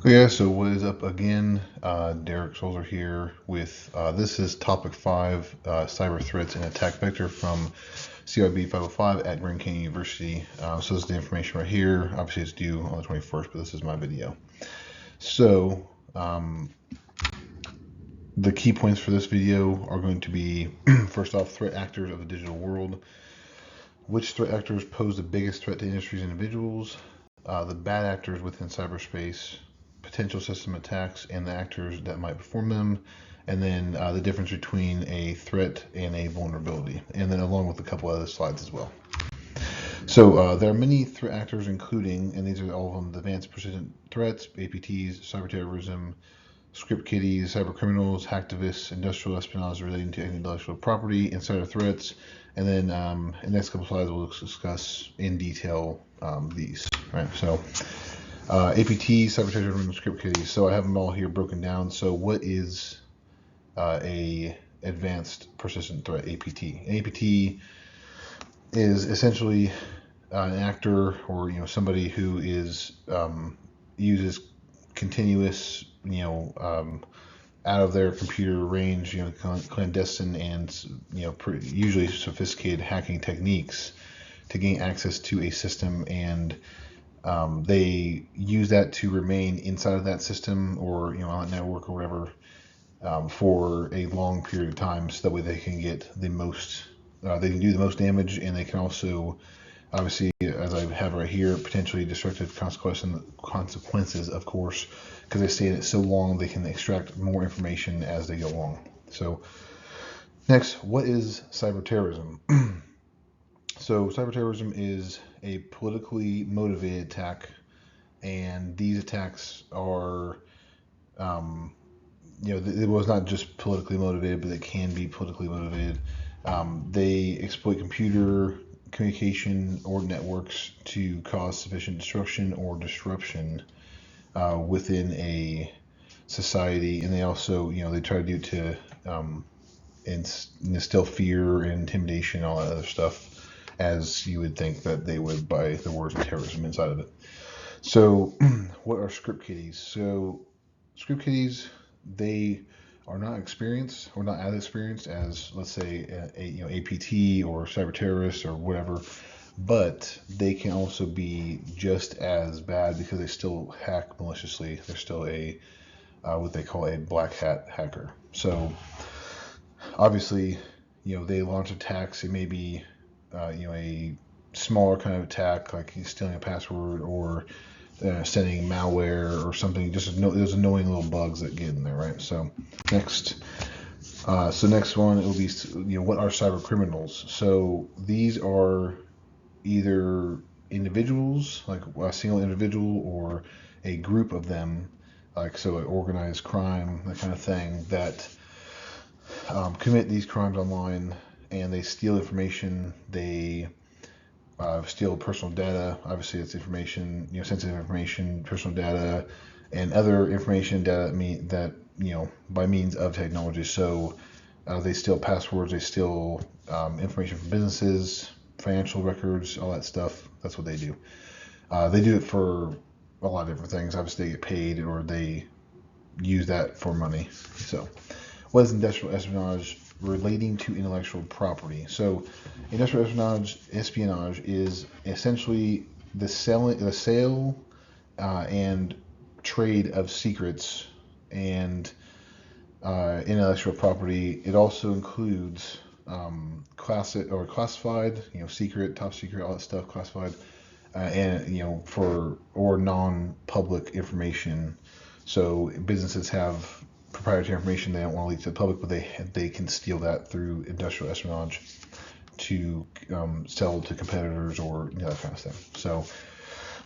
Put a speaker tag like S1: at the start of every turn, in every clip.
S1: Yeah, so what is up again? Derek Solzer here with this is topic 5, cyber threats and attack vector from CRB 505 at Grand Canyon University. So this is the information right here. Obviously it's due on the 21st, but this is my video. So the key points for this video are going to be first off, threat actors of the digital world. Which threat actors pose the biggest threat to industries and individuals? The bad actors within cyberspace, potential system attacks, and the actors that might perform them, and then the difference between a threat and a vulnerability, and then along with a couple other slides as well. So there are many threat actors, including, and these are all of them, the advanced persistent threats, APTs, cyber terrorism, script kiddies, cyber criminals, hacktivists, industrial espionage relating to intellectual property, insider threats, and then in the next couple slides we'll discuss in detail these. Right. So APT, cyber terrorism, script kiddies. So I have them all here broken down. So what is a advanced persistent threat APT? An APT is essentially an actor or somebody who is uses continuous out of their computer range, clandestine and usually sophisticated hacking techniques to gain access to a system, and they use that to remain inside of that system or on a network or whatever for a long period of time, so that way they can get the most, they can do the most damage, and they can also, obviously, as I have right here, potentially destructive consequences, of course, because they stay in it so long, they can extract more information as they go along. So next, what is cyber terrorism? So cyber terrorism is a politically motivated attack, and these attacks are, it was not just politically motivated, but it can be politically motivated. They exploit computer communication or networks to cause sufficient destruction or disruption within a society, and they also, they try to do it to instill fear and intimidation and all that other stuff, as you would think that they would by the words of terrorism inside of it. So what are script kiddies? So script kiddies, they are not experienced or not as experienced as, let's say, a APT or cyber terrorists or whatever, but they can also be just as bad because they still hack maliciously. They're still a what they call a black hat hacker. So obviously, they launch attacks. It may be a smaller kind of attack, like stealing a password or sending malware or something. Just there's annoying little bugs that get in there, right? So next one, it will be what are cyber criminals? So these are either individuals, like a single individual, or a group of them, like so an organized crime, that kind of thing, that commit these crimes online, and they steal information. They steal personal data. Obviously, it's information, sensitive information, personal data, and other information data that by means of technology. So they steal passwords. They steal information from businesses, financial records, all that stuff. That's what they do. They do it for a lot of different things. Obviously, they get paid or they use that for money. So, what is industrial espionage relating to intellectual property? So, industrial espionage is essentially the sale and trade of secrets and intellectual property. It also includes classified, secret, top secret, all that stuff, classified, and for or non-public information. So businesses have proprietary information they don't want to leak to the public, but they can steal that through industrial espionage to sell to competitors or that kind of stuff. So,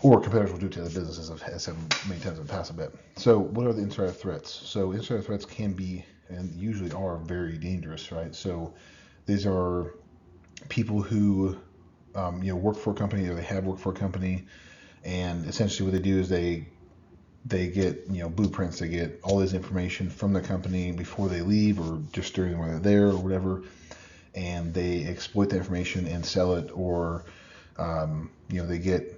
S1: or competitors will do it to other businesses, as have many times in the past a bit. So what are the insider threats? So insider threats can be, and usually are, very dangerous, right? So these are people who work for a company, or they have worked for a company, and essentially what they do is they get blueprints, they get all this information from the company before they leave or just during when they're there or whatever, and they exploit the information and sell it, or they get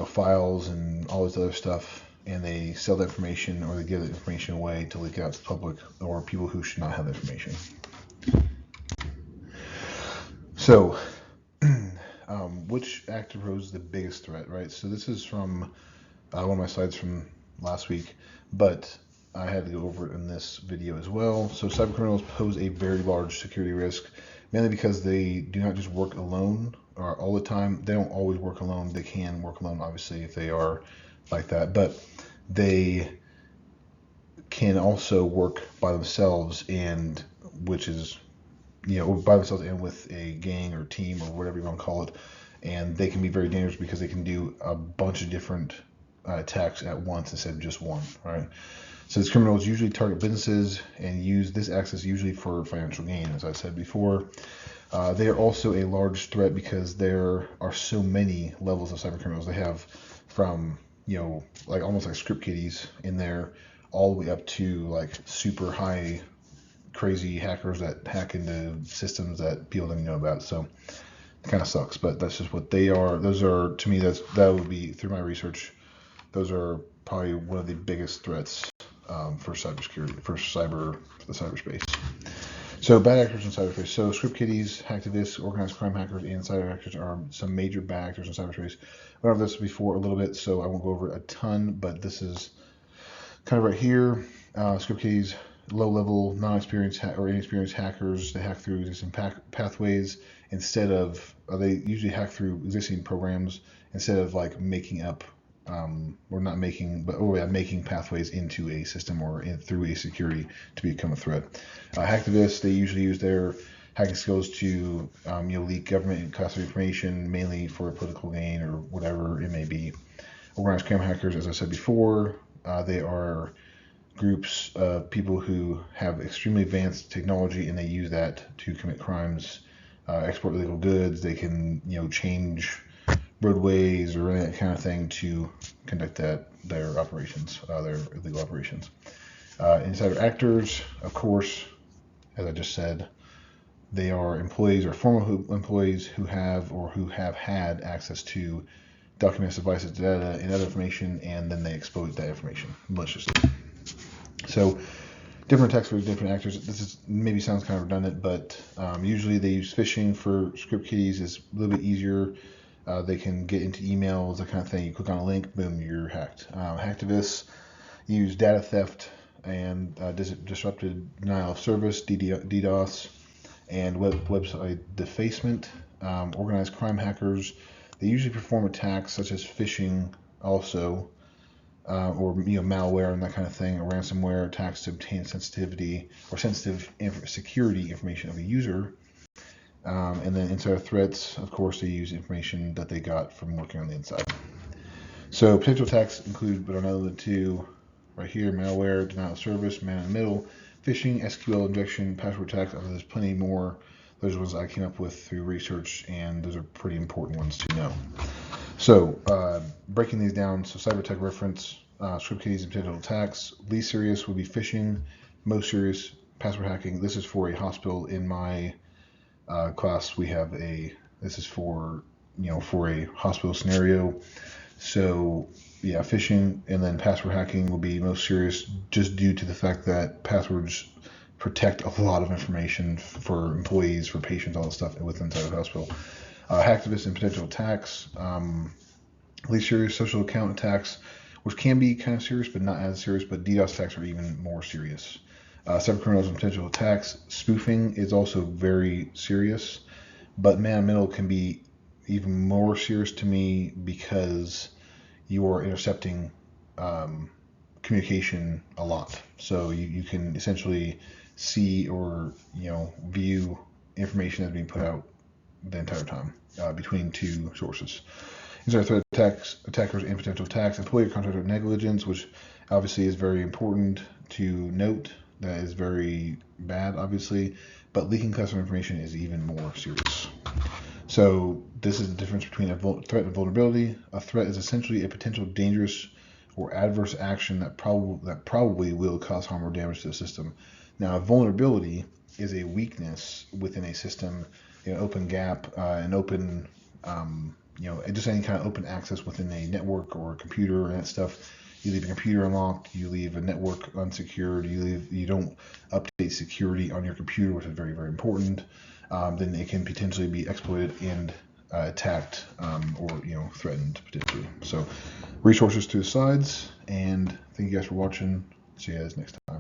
S1: files and all this other stuff and they sell the information, or they give the information away to leak out to the public or people who should not have the information. So, which actor poses the biggest threat, right? So this is from one of my slides from last week, but I had to go over it in this video as well. So cybercriminals pose a very large security risk, mainly because they do not just work alone or all the time. They don't always work alone. They can work alone, obviously, if they are like that, but they can also work by themselves, and which is, by themselves and with a gang or team or whatever you want to call it. And they can be very dangerous because they can do a bunch of different attacks at once instead of just one, right? So these criminals usually target businesses and use this access usually for financial gain, as I said before. They are also a large threat because there are so many levels of cyber criminals. They have from, like almost like script kiddies in there, all the way up to like super high crazy hackers that hack into systems that people don't even know about. So it kind of sucks, but that's just what they are. Those are, to me, that would be, through my research, those are probably one of the biggest threats for cybersecurity, for the cyberspace. So bad actors in cyberspace. So script kiddies, hacktivists, organized crime hackers, and cyber actors are some major bad actors in cyberspace. I went over this before a little bit, so I won't go over it a ton, but this is kind of right here. Script kiddies, low-level, non-experienced or inexperienced hackers. They hack through existing pathways instead of, they usually hack through existing programs instead of like making up, or not making, but making pathways into a system or through a security to become a threat. Hacktivists, they usually use their hacking skills to leak government and classified information, mainly for political gain or whatever it may be. Organized crime hackers, as I said before, they are groups of people who have extremely advanced technology and they use that to commit crimes, export illegal goods. They can, change roadways or any that kind of thing to conduct their operations, their illegal operations. Insider actors, of course, as I just said, they are employees or former employees who have had access to documents, devices, data, and other information, and then they exploit that information maliciously. So different attacks for different actors. This is maybe sounds kind of redundant, but usually they use phishing for script kiddies. It's a little bit easier. They can get into emails, that kind of thing. You click on a link, boom, you're hacked. Hacktivists use data theft and disrupted denial of service, DDoS, and website defacement. Organized crime hackers, they usually perform attacks such as phishing also, or malware and that kind of thing, or ransomware attacks to obtain sensitive security information of a user. And then insider threats, of course, they use information that they got from working on the inside. So potential attacks include, but are not limited to, right here, malware, denial of service, man in the middle, phishing, SQL injection, password attacks. There's plenty more. Those are ones I came up with through research, and those are pretty important ones to know. So breaking these down, so cyber attack reference, script kiddies and potential attacks. Least serious would be phishing. Most serious, password hacking. This is for a hospital. In my class, we have this is for a hospital scenario. So yeah, phishing and then password hacking will be most serious, just due to the fact that passwords protect a lot of information for employees, for patients, all this stuff inside the hospital. Hacktivists and potential attacks, least serious, social account attacks, which can be kind of serious but not as serious, but DDoS attacks are even more serious. Cyber criminals and potential attacks. Spoofing is also very serious, but man in the middle can be even more serious to me because you are intercepting communication a lot. So you can essentially see or view information that's being put out the entire time between two sources. These are threat attackers and potential attacks. Employee or contractor negligence, which obviously is very important to note. That is very bad, obviously, but leaking customer information is even more serious. So this is the difference between a threat and vulnerability. A threat is essentially a potential dangerous or adverse action that probably will cause harm or damage to the system. Now, a vulnerability is a weakness within a system, an open gap, an open, just any kind of open access within a network or a computer and that stuff. you leave a computer unlocked, you leave a network unsecured, you don't update security on your computer, which is very, very important, then it can potentially be exploited and attacked or threatened potentially. So resources to the sides, and thank you guys for watching. See you guys next time.